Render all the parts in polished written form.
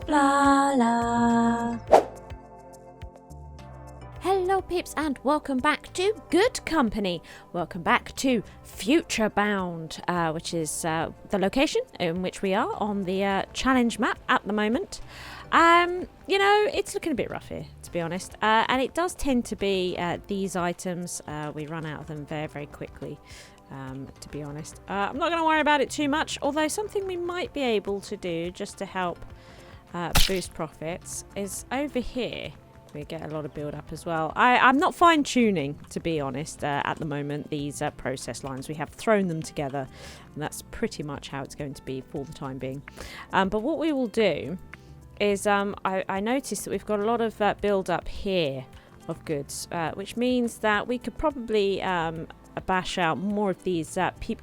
Blarla. Hello peeps and welcome back to Good Company. Welcome back to Futurebound, which is the location in which we are on the challenge map at the moment. You know, it's looking a bit rough here, to be honest. And it does tend to be these items. We run out of them very, very quickly, to be honest. I'm not going to worry about it too much, although something we might be able to do just to help boost profits is over here. We get a lot of build up as well. I'm not fine tuning, to be honest, at the moment, these process lines. We have thrown them together, and that's pretty much how it's going to be for the time being. But what we will do is I noticed that we've got a lot of build up here of goods, which means that we could probably bash out more of these PEEP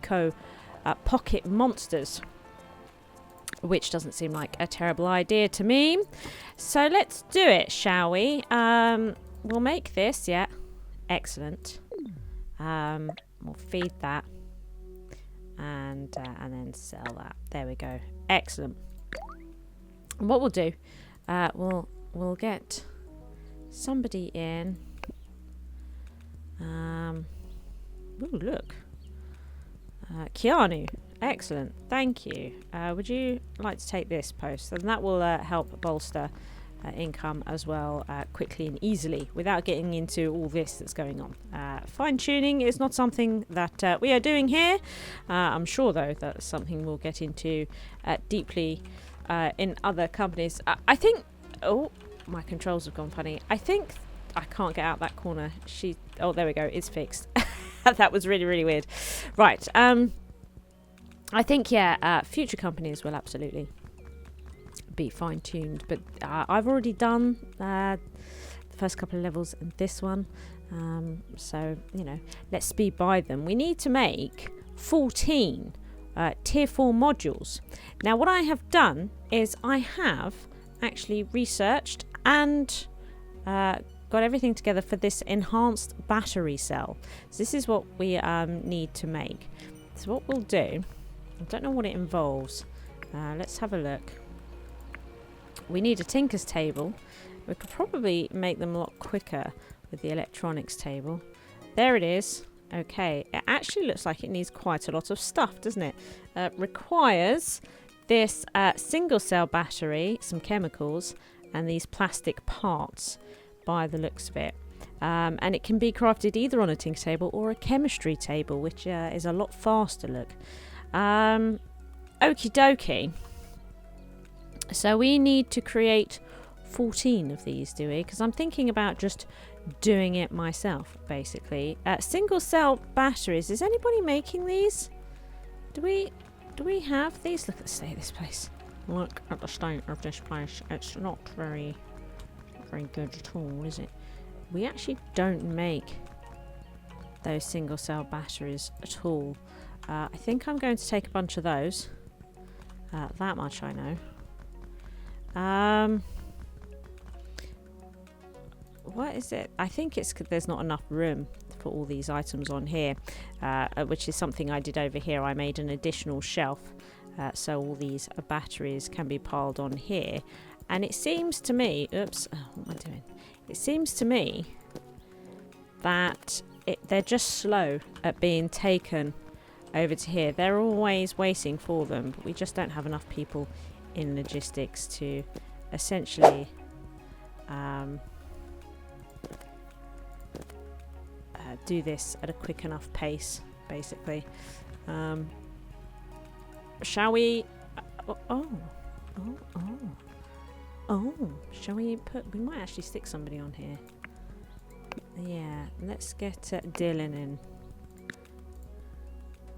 pocket monsters, which doesn't seem like a terrible idea to me. So let's do it, shall we? We'll make this, yeah. Excellent. We'll feed that. And then sell that. There we go. Excellent. And what we'll do, we'll get somebody in. Ooh, look. Keanu. Excellent, thank you. Would you like to take this post? And that will help bolster income as well quickly and easily without getting into all this that's going on. Fine tuning is not something that we are doing here. I'm sure though that's something we'll get into deeply in other companies. I think, oh, my controls have gone funny. I think I can't get out that corner. Oh, there we go, it's fixed. That was really, really weird. Right, I think, yeah, future companies will absolutely be fine-tuned. But I've already done the first couple of levels in this one. So, you know, let's speed by them. We need to make 14 tier 4 modules. Now, what I have done is I have actually researched and got everything together for this enhanced battery cell. So this is what we need to make. So what we'll do... I don't know what it involves. Let's have a look. We need a tinker's table. We could probably make them a lot quicker with the electronics table. There it is. Okay. It actually looks like it needs quite a lot of stuff, doesn't it? Requires this single cell battery, some chemicals, and these plastic parts by the looks of it. And it can be crafted either on a tinker table or a chemistry table, which is a lot faster, look. Okie dokie. So we need to create 14 of these, do we? Because I'm thinking about just doing it myself, basically. Single cell batteries. Is anybody making these? Do we have these? Look at the state of this place. Look at the state of this place. It's not very good at all, is it? We actually don't make those single cell batteries at all. I think I'm going to take a bunch of those. That much I know. What is it? I think it's there's not enough room for all these items on here, which is something I did over here. I made an additional shelf so all these batteries can be piled on here. And it seems to me... Oops, what am I doing? It seems to me that they're just slow at being taken over to here. They're always waiting for them, but we just don't have enough people in logistics to essentially do this at a quick enough pace, basically. Shall we... Oh, shall we put... We might actually stick somebody on here. Yeah, let's get Dylan in.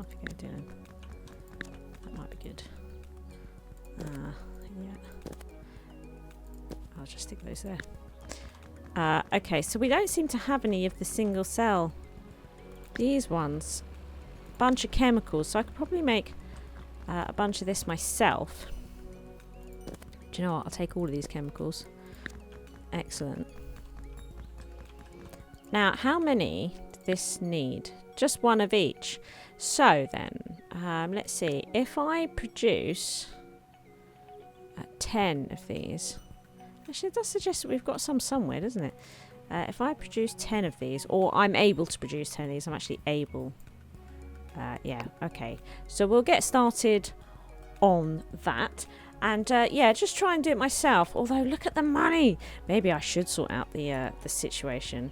Off you go, Dylan. That might be good. Yeah. I'll just stick those there. Okay, so we don't seem to have any of the single cell. These ones. Bunch of chemicals. So I could probably make a bunch of this myself. Do you know what? I'll take all of these chemicals. Excellent. Now, how many does this need? Just one of each. So then, let's see. If I produce 10 of these. Actually, it does suggest that we've got some somewhere, doesn't it? If I produce 10 of these, or I'm able to produce 10 of these, I'm actually able. Yeah, okay. So we'll get started on that. And yeah, just try and do it myself. Although, look at the money. Maybe I should sort out the situation.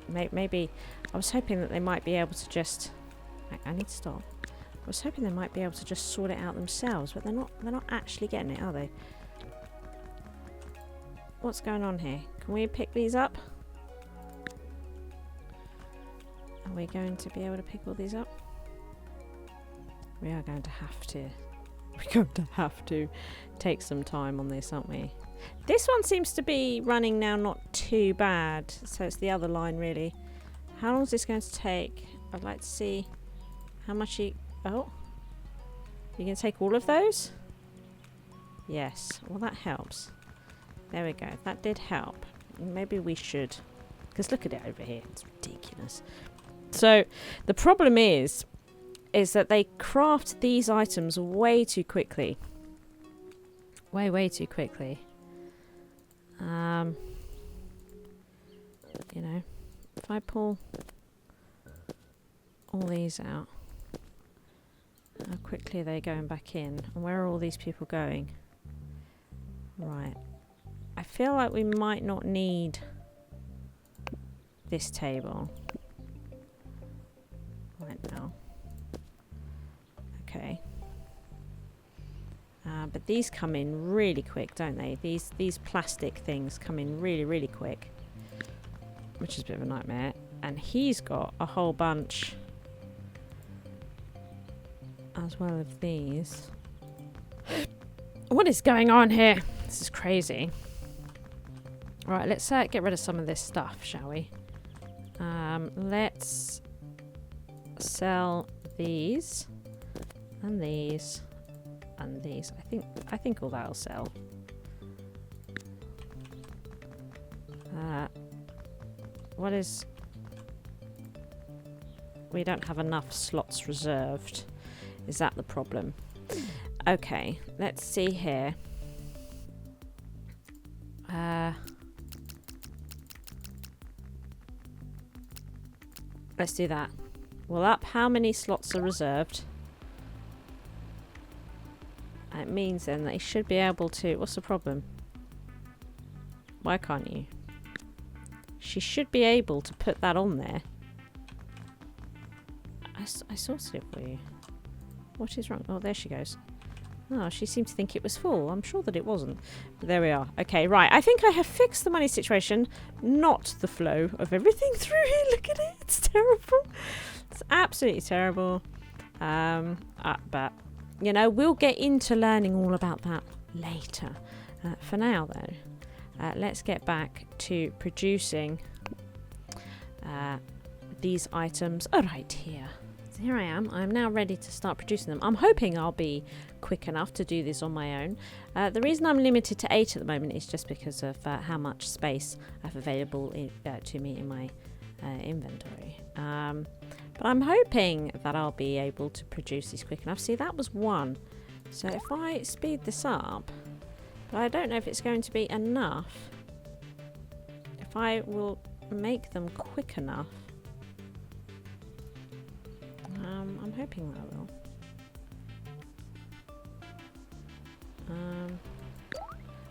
Maybe I was hoping that they might be able to just... I need to stop. I was hoping they might be able to just sort it out themselves, but they're not actually getting it, are they? What's going on here? Can we pick these up? Are we going to be able to pick all these up? We are going to have to. We're going to have to take some time on this, aren't we? This one seems to be running now not too bad. So it's the other line, really. How long is this going to take? I'd like to see how much you... Oh. You can take all of those? Yes. Well, that helps. There we go. That did help. Maybe we should... Because look at it over here. It's ridiculous. So, the problem is that they craft these items way too quickly. Way too quickly. You know, if I pull all these out, how quickly are they going back in? And where are all these people going? Right. I feel like we might not need this table right now. Okay. But these come in really quick, don't they? These plastic things come in really quick, which is a bit of a nightmare. And he's got a whole bunch as well of these. What is going on here? This is crazy. Right, let's get rid of some of this stuff, shall we? Let's sell these and these and these. I think all that'll sell. What is... We don't have enough slots reserved. Is that the problem? Okay, let's see here. Let's do that. We'll up how many slots are reserved. It means then that you should be able to... What's the problem? Why can't you? She should be able to put that on there. I sorted it for you. What is wrong? Oh, there she goes. Oh, she seemed to think it was full. I'm sure that it wasn't. But there we are. Okay, right. I think I have fixed the money situation, not the flow of everything through here. Look at it. It's terrible. It's absolutely terrible. But, you know, we'll get into learning all about that later. For now, though, let's get back to producing these items right here. So here I am. I'm now ready to start producing them. I'm hoping I'll be quick enough to do this on my own. The reason I'm limited to 8 at the moment is just because of how much space I have available to me in my inventory. But I'm hoping that I'll be able to produce these quick enough. See, that was 1. So if I speed this up, but I don't know if it's going to be enough. If I will make them quick enough. I'm hoping that I will.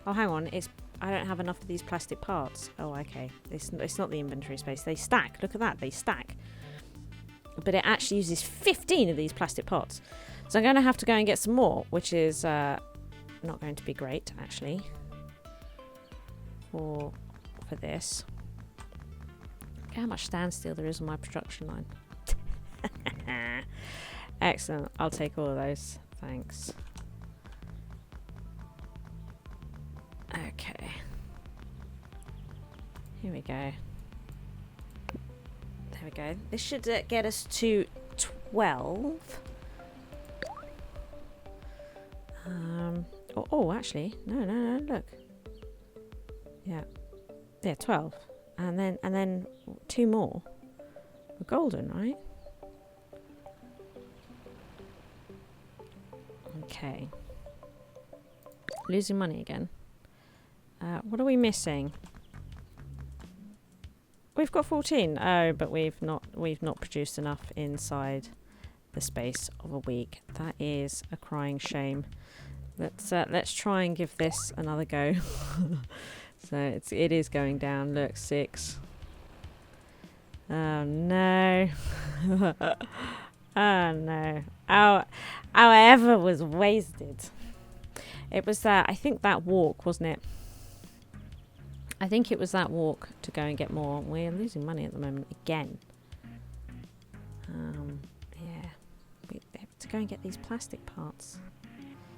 Oh, hang on. I don't have enough of these plastic parts. Oh, okay. It's not the inventory space. They stack. Look at that. They stack. But it actually uses 15 of these plastic pots. So I'm going to have to go and get some more, which is not going to be great, actually, for this. Look how much standstill there is on my production line. Excellent. I'll take all of those. Thanks. Okay. Here we go. There we go. This should get us to 12. Oh, actually, no. Look. Yeah, 12, and then 2 more. We're golden, right? Okay. Losing money again. What are we missing? We've got 14. Oh, but we've not produced enough inside the space of a week. That is a crying shame. Let's try and give this another go. So it is going down. Look, 6. Oh no. Oh no. Our effort was wasted. It was that, I think that walk, wasn't it? I think it was that walk to go and get more. We're losing money at the moment again. Yeah. We have to go and get these plastic parts.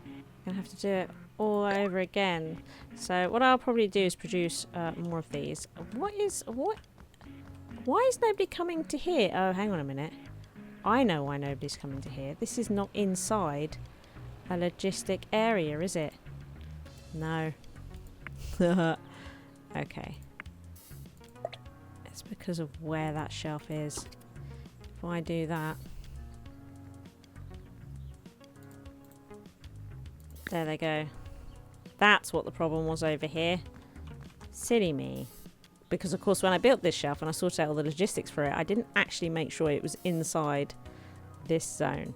We're going to have to do it all over again. So what I'll probably do is produce more of these. Why is nobody coming to here? Oh, hang on a minute. I know why nobody's coming to here. This is not inside a logistic area, is it? No. Okay. It's because of where that shelf is. If I do that. There they go. That's what the problem was over here. Silly me. Because of course when I built this shelf and I sorted out all the logistics for it, I didn't actually make sure it was inside this zone.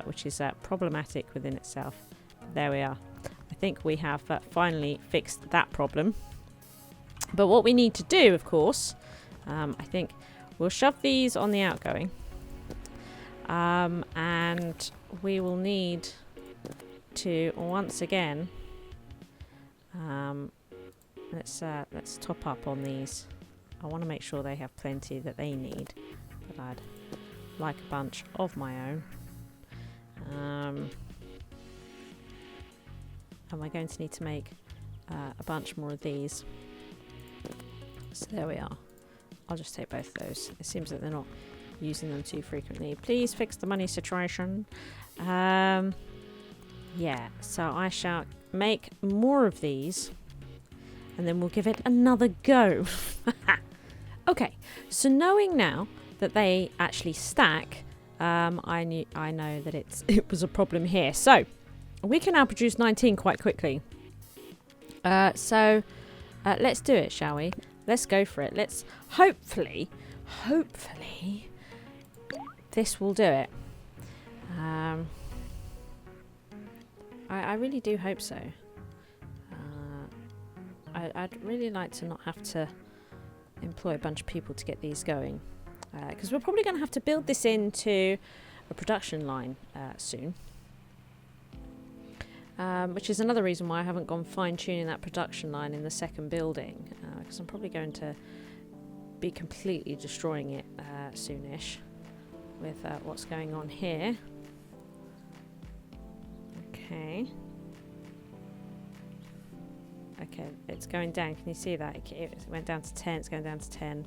Which is problematic within itself. There we are. I think we have finally fixed that problem. But what we need to do, of course, I think we'll shove these on the outgoing. And we will need to once again let's top up on these. I want to make sure they have plenty that they need, but I'd like a bunch of my own. And we're going to need to make a bunch more of these. So there we are. I'll just take both of those. It seems that they're not using them too frequently. Please fix the money situation. Yeah, so I shall make more of these and then we'll give it another go. Okay, so knowing now that they actually stack, I know that it was a problem here. So we can now produce 19 quite quickly. So let's do it, shall we? Let's go for it. Let's hopefully this will do it. I really do hope so. I'd really like to not have to employ a bunch of people to get these going, because we're probably going to have to build this into a production line soon, which is another reason why I haven't gone fine-tuning that production line in the second building, because I'm probably going to be completely destroying it soonish with what's going on here. Okay, it's going down. Can you see that? It went down to 10. It's going down to 10.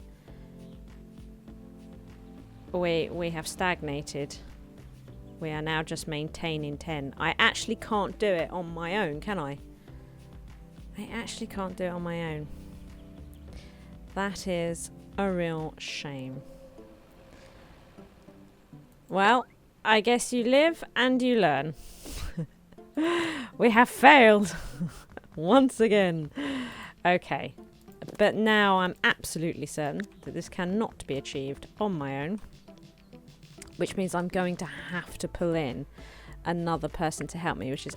We have stagnated. We are now just maintaining 10. I actually can't do it on my own, can I? I actually can't do it on my own. That is a real shame. Well, I guess you live and you learn. We have failed once again. Okay, but now I'm absolutely certain that this cannot be achieved on my own, which means I'm going to have to pull in another person to help me, which is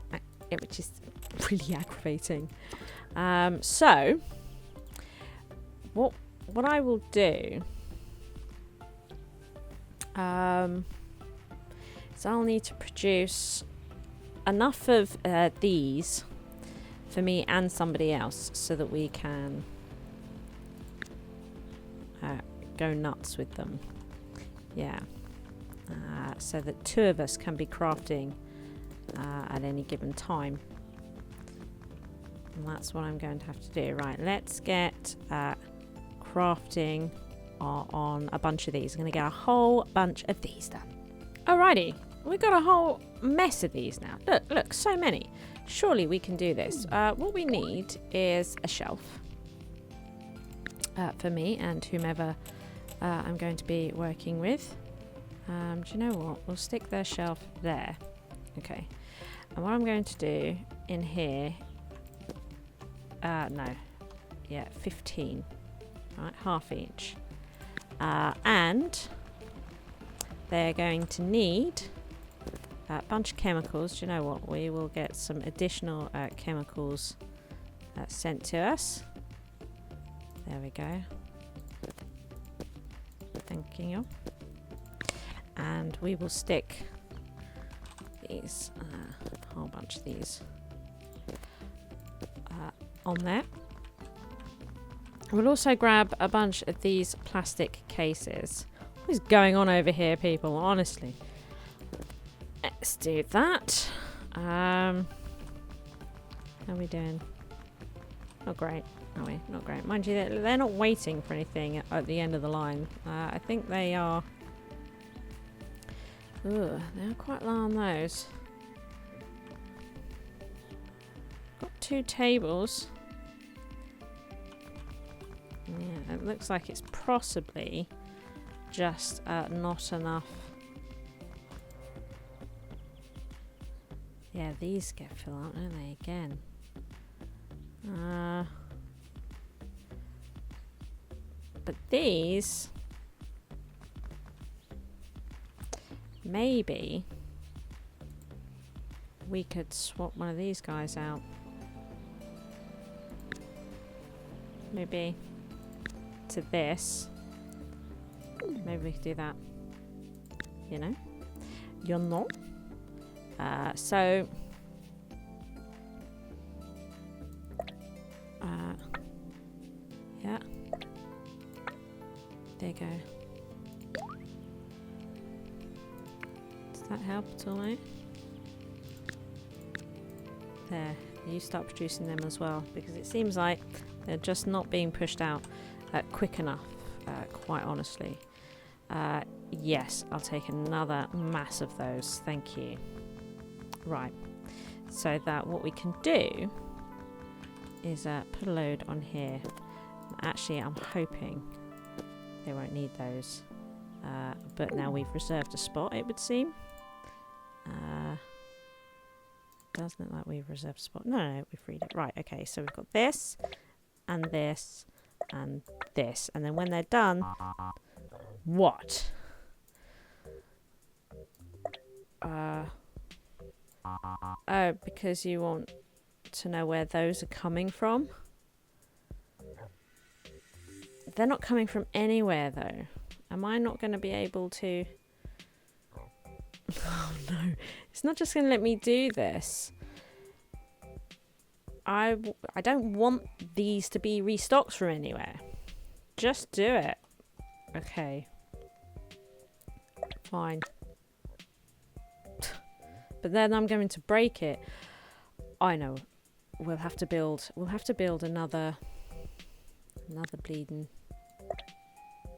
really aggravating. So what I will do is I'll need to produce enough of these for me and somebody else so that we can go nuts with them. Yeah. So that 2 of us can be crafting at any given time. And that's what I'm going to have to do. Right, let's get crafting on a bunch of these. I'm going to get a whole bunch of these done. Alrighty, we've got a whole mess of these now. Look, so many. Surely we can do this. What we need is a shelf for me and whomever I'm going to be working with. Do you know what? We'll stick their shelf there. Okay. And what I'm going to do in here, no, yeah, 15, right, half each. And they're going to need a bunch of chemicals. Do you know what? We will get some additional chemicals sent to us. There we go. Thank you. And we will stick these, a whole bunch of these on there. We'll also grab a bunch of these plastic cases. What is going on over here, people? Honestly. Let's do that. How are we doing? Not great, are we? Not great. Mind you, they're not waiting for anything at the end of the line. I think they are... Ugh, they're quite low on those. Got 2 tables. Yeah, it looks like it's possibly just not enough. Yeah, these get filled up, don't they, again? But these... Maybe we could swap one of these guys out. Maybe to this. Maybe we could do that. You know? You're not. So yeah. There you go. Does that help at all, mate? There. You start producing them as well, because it seems like they're just not being pushed out quick enough, quite honestly. Yes, I'll take another mass of those. Thank you. Right. So that what we can do is put a load on here. Actually, I'm hoping they won't need those. But now we've reserved a spot, it would seem. Doesn't look like we've reserved a spot. No, we've freed it. Right, okay, so we've got this, and this, and this. And then when they're done... What? Oh, because you want to know where those are coming from? They're not coming from anywhere, though. Am I not going to be able to... Oh, no. It's not just going to let me do this. I don't want these to be restocked from anywhere. Just do it. Okay. Fine. But then I'm going to break it. I know. We'll have to build another bleeding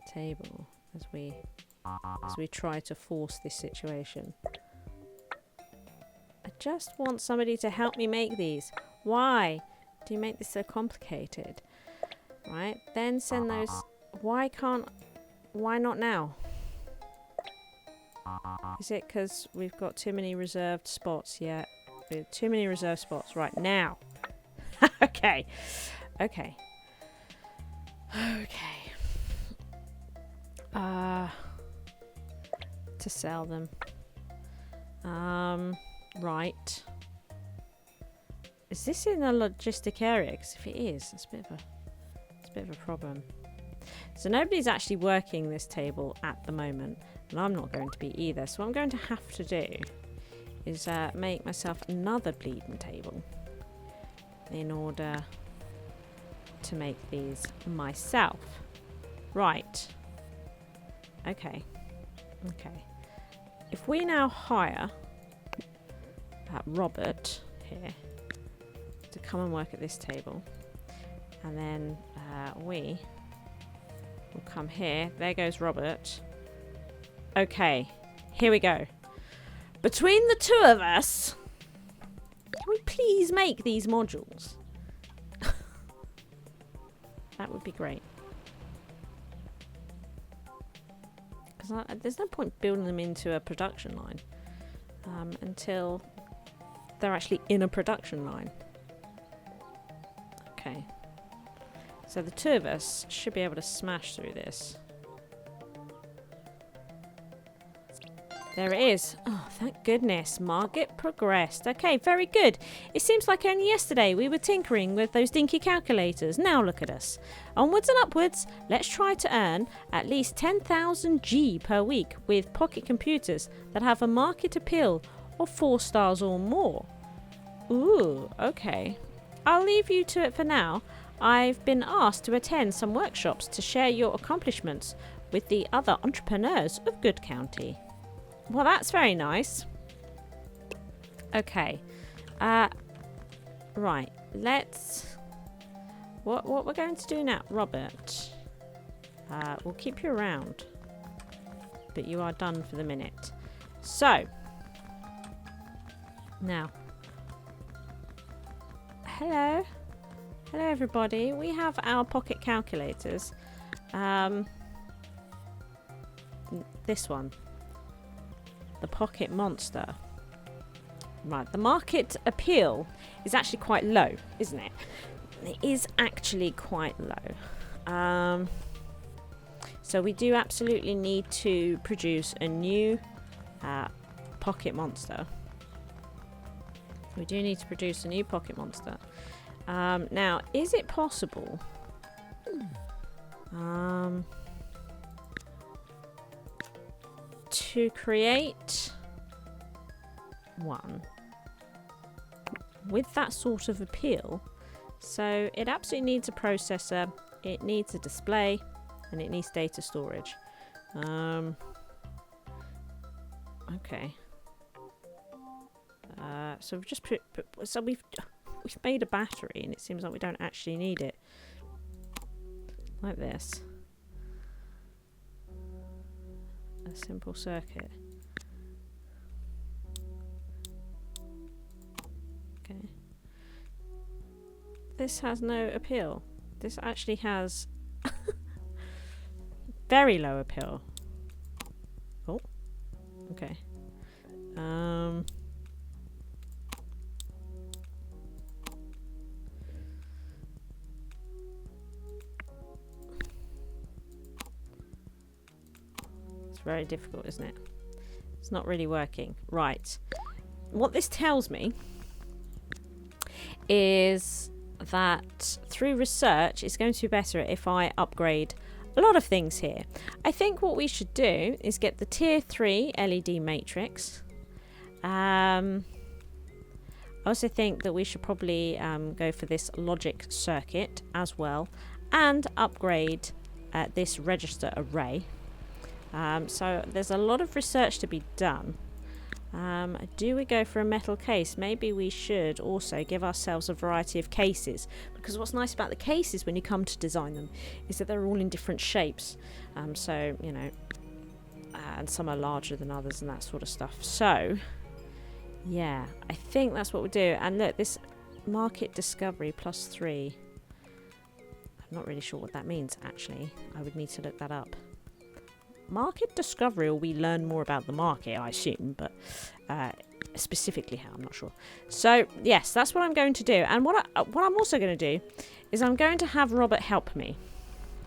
table as we try to force this situation. I just want somebody to help me make these. Why do you make this so complicated? Right? Then send those. Why not now? Is it because we've got too many reserved spots yet? We have too many reserved spots right now. Okay. Okay. Okay. To sell them. Right. Is this in a logistic area? Because if it is, it's a bit of a problem. So nobody's actually working this table at the moment, and I'm not going to be either. So what I'm going to have to do is make myself another bleeding table in order to make these myself. Right. Okay. Okay. If we now hire Robert here to come and work at this table, and then we will come here. There goes Robert. Okay, here we go. Between the two of us, can we please make these modules? That would be great. Because there's no point building them into a production line until they're actually in a production line. Okay. So the two of us should be able to smash through this. There it is. Oh, thank goodness. Market progressed. Okay, very good. It seems like only yesterday we were tinkering with those dinky calculators. Now look at us. Onwards and upwards. Let's try to earn at least 10,000 G per week with pocket computers that have a market appeal of 4 stars or more. Ooh, okay. I'll leave you to it for now. I've been asked to attend some workshops to share your accomplishments with the other entrepreneurs of Good County. Well, that's very nice. Okay. Right. Let's... What we're going to do now, Robert. We'll keep you around. But you are done for the minute. So. Now. Hello. Hello, everybody. We have our pocket calculators. This one. The Pocket Monster. Right, the market appeal is actually quite low, isn't it? It is actually quite low. So we do absolutely need to produce a new Pocket Monster. We do need to produce a new Pocket Monster. Now, is it possible... to create one with that sort of appeal? So it absolutely needs a processor, it needs a display, and it needs data storage. Okay. So we've just we've made a battery, and it seems like we don't actually need it. Like this. A simple circuit. Okay. This has no appeal. This actually has very low appeal. Oh. Okay. Very difficult, isn't it? It's not really working. Right. What this tells me is that through research, it's going to be better if I upgrade a lot of things here. I think what we should do is get the tier 3 LED matrix. I also think that we should probably go for this logic circuit as well, and upgrade this register array. So there's a lot of research to be done. Do we go for a metal case? Maybe we should also give ourselves a variety of cases, because what's nice about the cases when you come to design them is that they're all in different shapes. So, you know, and some are larger than others and that sort of stuff. So, yeah, I think that's what we'll do. And look, this market discovery +3. I'm not really sure what that means, actually. I would need to look that up. Market discovery, or we learn more about the market, I assume, but specifically how, I'm not sure. So yes, that's what I'm going to do. And what I'm also going to do is I'm going to have Robert help me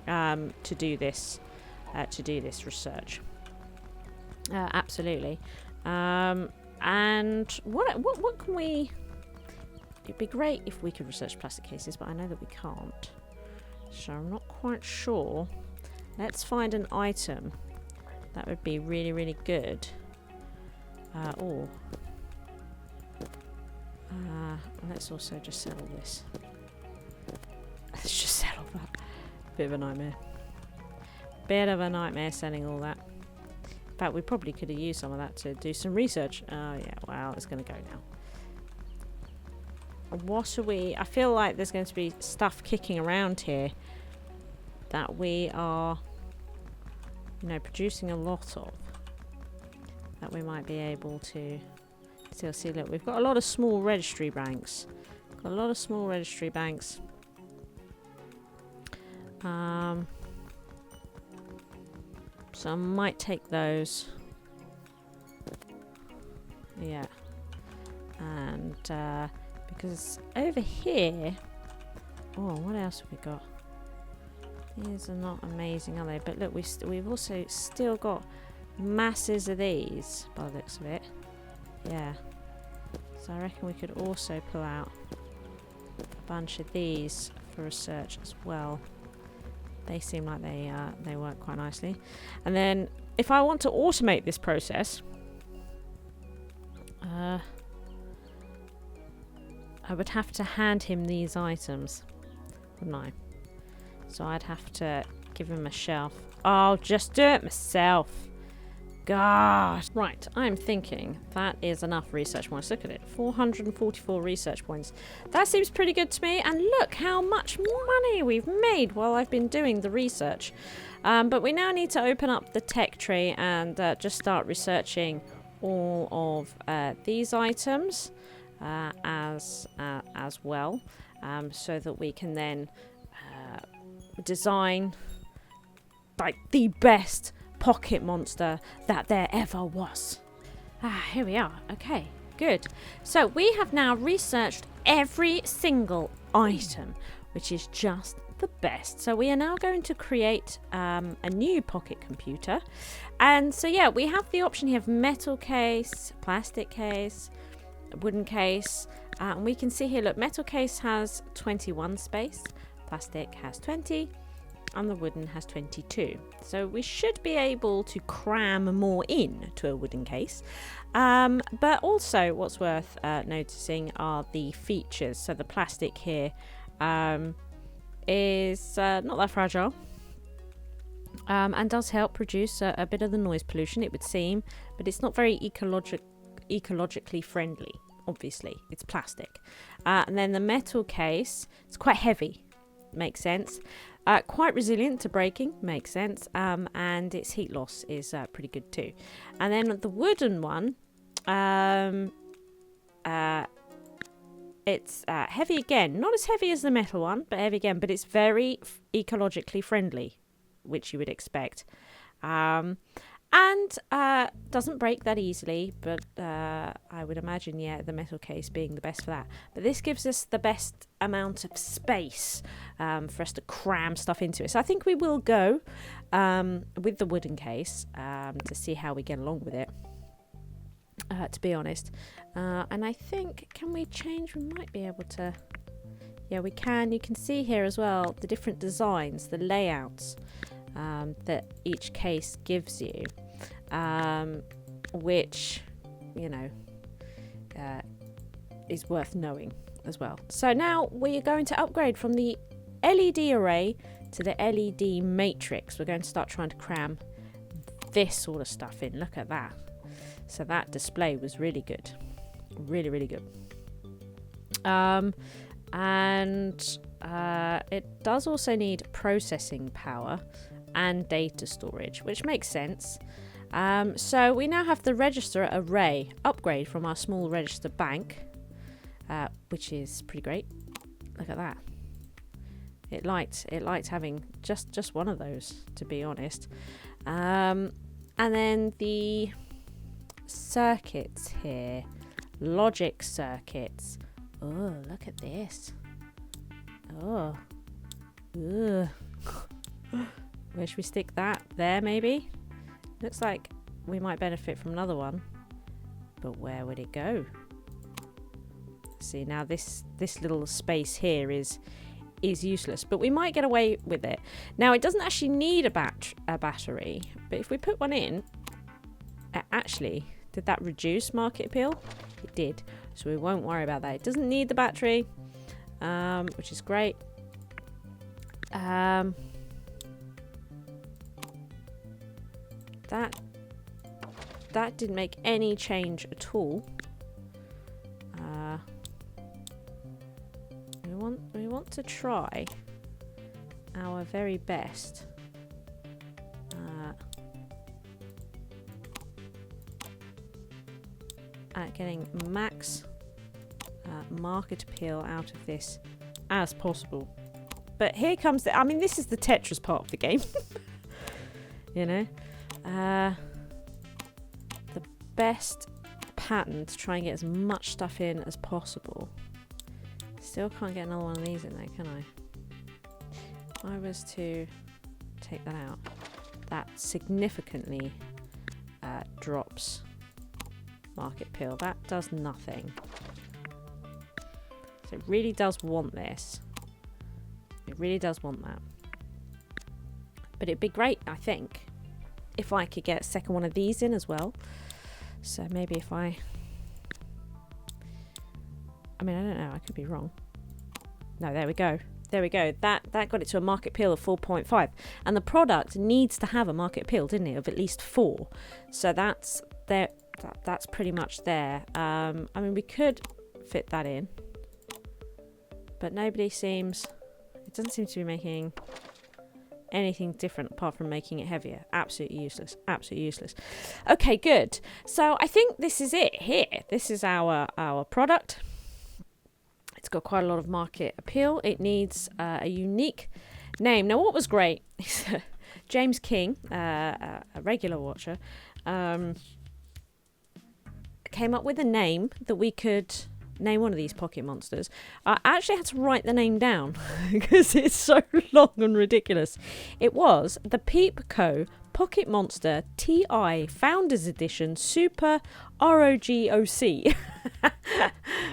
to do this research. Absolutely. And what can we? It'd be great if we could research plastic cases, but I know that we can't. So I'm not quite sure. Let's find an item. That would be really, really good. Let's also just sell all this. Let's just sell all that. Bit of a nightmare. Bit of a nightmare selling all that. In fact, we probably could have used some of that to do some research. Oh, yeah, well, it's going to go now. What are we... I feel like there's going to be stuff kicking around here that we are... you know, producing a lot of, that we might be able to still see. Look, we've got a lot of small registry banks. Got a lot of small registry banks. So I might take those. Yeah. And because over here, oh, what else have we got? These are not amazing, are they? But look, we've also still got masses of these by the looks of it. Yeah. So I reckon we could also pull out a bunch of these for research as well. They seem like they work quite nicely. And then if I want to automate this process, I would have to hand him these items, wouldn't I? So I'd have to give him a shelf. I'll just do it myself. God. Right, I'm thinking that is enough research points. Look at it, 444 research points. That seems pretty good to me. And look how much money we've made while I've been doing the research. But we now need to open up the tech tree and just start researching all of these items as well, so that we can then design like the best pocket monster that there ever was. Here we are. Okay, good. So we have now researched every single item, which is just the best. So we are now going to create a new pocket computer. And so yeah, we have the option here of metal case, plastic case, wooden case, and we can see here, look, metal case has 21 space, plastic has 20, and the wooden has 22. So we should be able to cram more in to a wooden case. But also what's worth noticing are the features. So the plastic here is not that fragile, and does help reduce a bit of the noise pollution, it would seem, but it's not very ecologically friendly. Obviously, it's plastic. And then the metal case, it's quite heavy, makes sense. Quite resilient to breaking, makes sense. And its heat loss is pretty good too. And then the wooden one, it's heavy again. Not as heavy as the metal one, but heavy again. But it's very ecologically friendly, which you would expect. And doesn't break that easily, but I would imagine, yeah, the metal case being the best for that. But this gives us the best amount of space for us to cram stuff into it. So I think we will go with the wooden case to see how we get along with it, to be honest. And I think, can we change? We might be able to. Yeah, we can. You can see here as well the different designs, the layouts that each case gives you. Which, you know, is worth knowing as well. So now we are going to upgrade from the LED array to the LED matrix. We're going to start trying to cram this sort of stuff in. Look at that. So that display was really good. Really, really good. And it does also need processing power and data storage, which makes sense. So we now have the register array upgrade from our small register bank, which is pretty great. Look at that. It liked having just one of those, to be honest. And then the circuits here, logic circuits. Oh, look at this. Oh, ugh. Where should we stick that? There, maybe? Looks like we might benefit from another one. But where would it go? See, now this little space here is useless. But we might get away with it. Now, it doesn't actually need a battery. But if we put one in, actually, did that reduce market appeal? It did. So we won't worry about that. It doesn't need the battery, which is great. That didn't make any change at all. We want to try our very best at getting max market appeal out of this as possible. But here comes the, I mean, this is the Tetris part of the game. You know, the best pattern to try and get as much stuff in as possible. Still can't get another one of these in there, can I? If I was to take that out, that significantly drops market pill. That does nothing. So it really does want this. It really does want that. But it'd be great, I think, if I could get a second one of these in as well. So maybe if I mean, I don't know, I could be wrong. No, there we go. There we go. That got it to a market appeal of 4.5. And the product needs to have a market appeal, didn't it, of at least 4. So that's there. That's pretty much there. I mean, we could fit that in, but nobody seems... It doesn't seem to be making anything different apart from making it heavier. Absolutely useless. Absolutely useless. Okay, good. So I think this is it here. This is our product. It's got quite a lot of market appeal. It needs a unique name. Now, what was great is James King, a regular watcher, came up with a name that we could name one of these pocket monsters. I actually had to write the name down because it's so long and ridiculous. It was the PEEP Co. Pocket Monster TI Founders Edition Super ROGOC,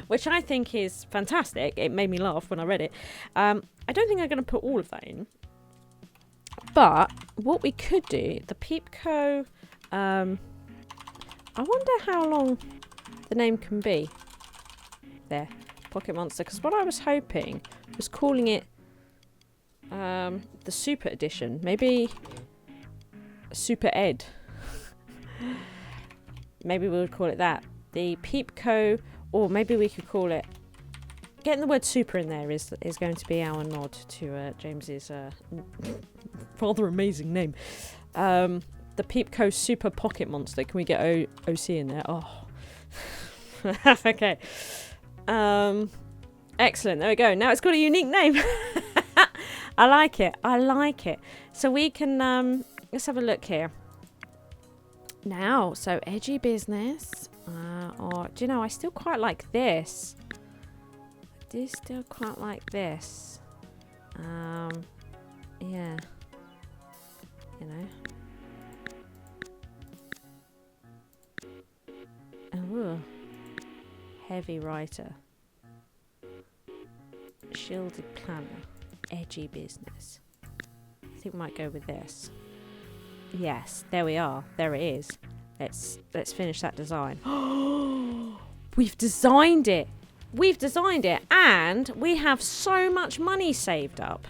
which I think is fantastic. It made me laugh when I read it. I don't think I'm going to put all of that in, but what we could do, the PEEP Co. I wonder how long the name can be. There, Pocket Monster, because what I was hoping was calling it the Super Edition, maybe Super Ed. Maybe we would call it that, the PEEP Co. Or maybe we could call it, getting the word super in there is going to be our nod to James's rather amazing name. The PEEP Co. Super Pocket Monster. Can we get OC in there? Oh. Okay. Excellent. There we go. Now it's got a unique name. I like it. I like it. So we can, let's have a look here. Now, so edgy business. Or, do you know, I still quite like this. I do still quite like this. Yeah. You know. Oh, heavy writer, shielded planner, edgy business. I think we might go with this. Yes, there we are. There it is. Let's finish that design. We've designed it. We've designed it, and we have so much money saved up.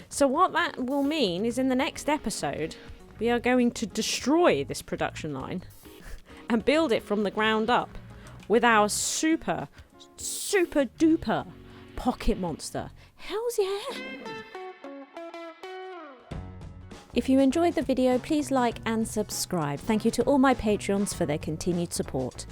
So what that will mean is, in the next episode, we are going to destroy this production line and build it from the ground up with our super duper pocket monster. Hells yeah! If you enjoyed the video, please like and subscribe. Thank you to all my Patreons for their continued support.